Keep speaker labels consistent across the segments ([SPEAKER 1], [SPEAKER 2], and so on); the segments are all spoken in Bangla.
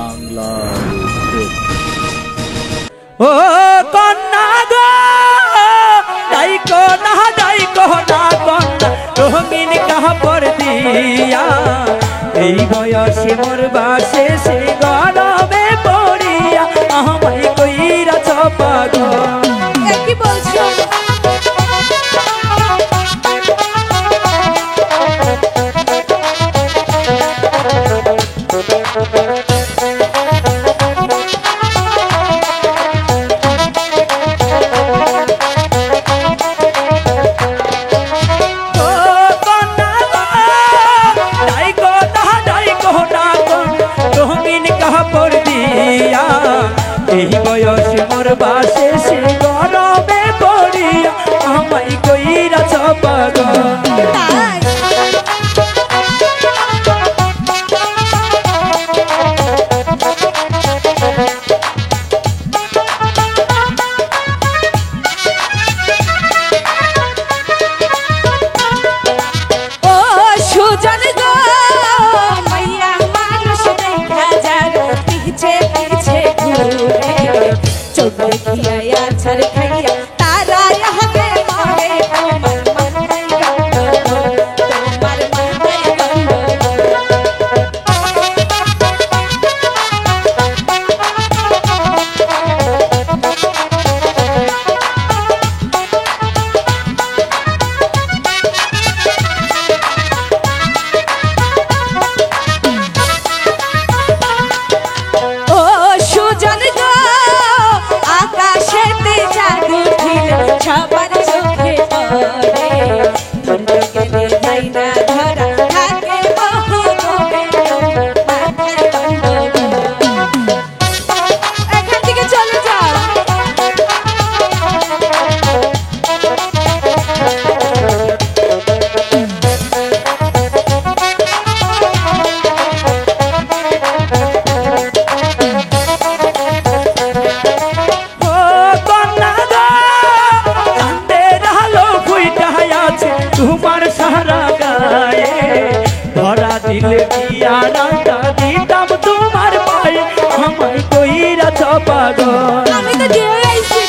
[SPEAKER 1] বাংলাদেশ।
[SPEAKER 2] ও কন্যা গো যাইকো না কন্যা রঙিন কাপড় দিয়া এই বয়সে মোর বাসে সে গরমে পড়িয়া আমায় কইরা পাগল।
[SPEAKER 3] কি বলছো?
[SPEAKER 2] এই বয়সে মোর বাসে সে গরমে পড়িয়া আমায় কইরা পাগল। তোমার সারা গায়ে ধরা দিলে দিয়া রাতা দিতাম তোমার পায়ে আমায় কইরা পাগল।
[SPEAKER 3] আমি তো দিয়ে আইছি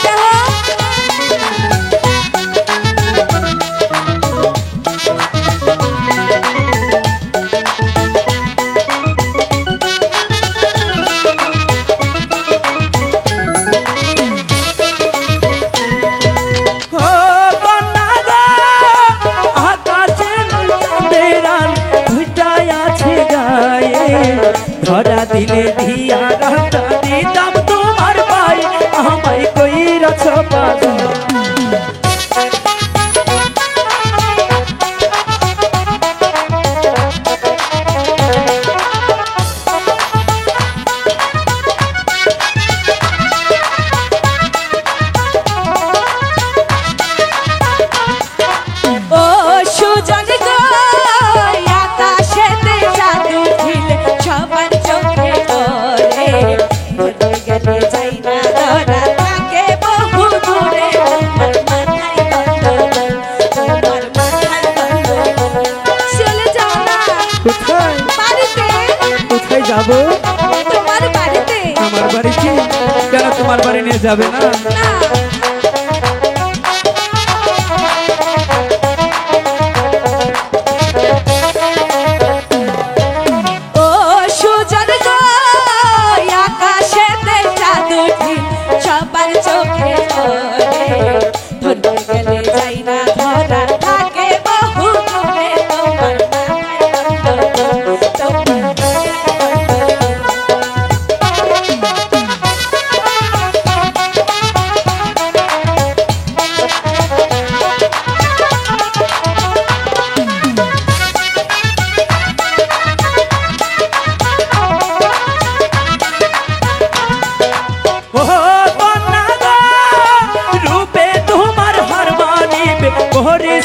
[SPEAKER 2] ধরা দিলে দিয়া রাতা দিতাম তোমার পায়ে আমায় কইরা পাগল। যাবো
[SPEAKER 3] তোমার বাড়িতে।
[SPEAKER 2] আমার বাড়িতে কেন তোমার বাড়ি নিয়ে যাবে না?
[SPEAKER 3] ও সুজন গো আকাশেতে চাঁদ উঠি সবার চোখে ধরে গেলে যাই না ধরা থাকে বহু দূরে তোমার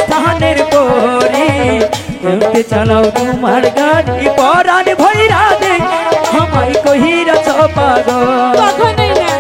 [SPEAKER 2] স্থানের পরি চালাও তোমার গাড়ি পরাণ ভৈরা দে আমায় কহিরা পাগল।
[SPEAKER 3] কখনোই না।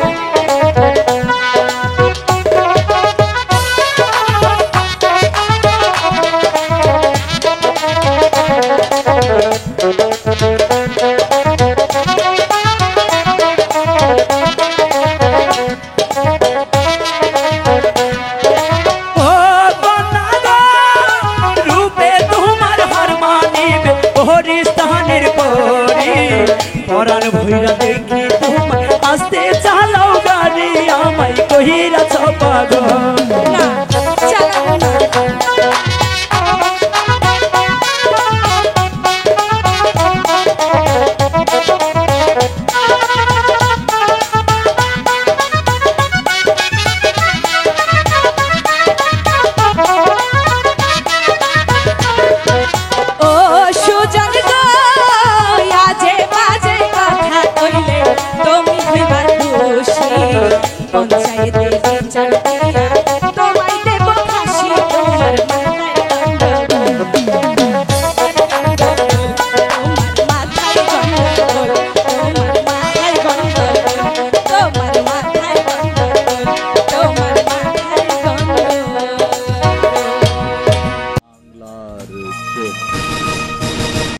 [SPEAKER 2] পরাণ ভৈরা দেখি তোমার আস্তে চালাও গাড়ি আমায় কহিরা পাগল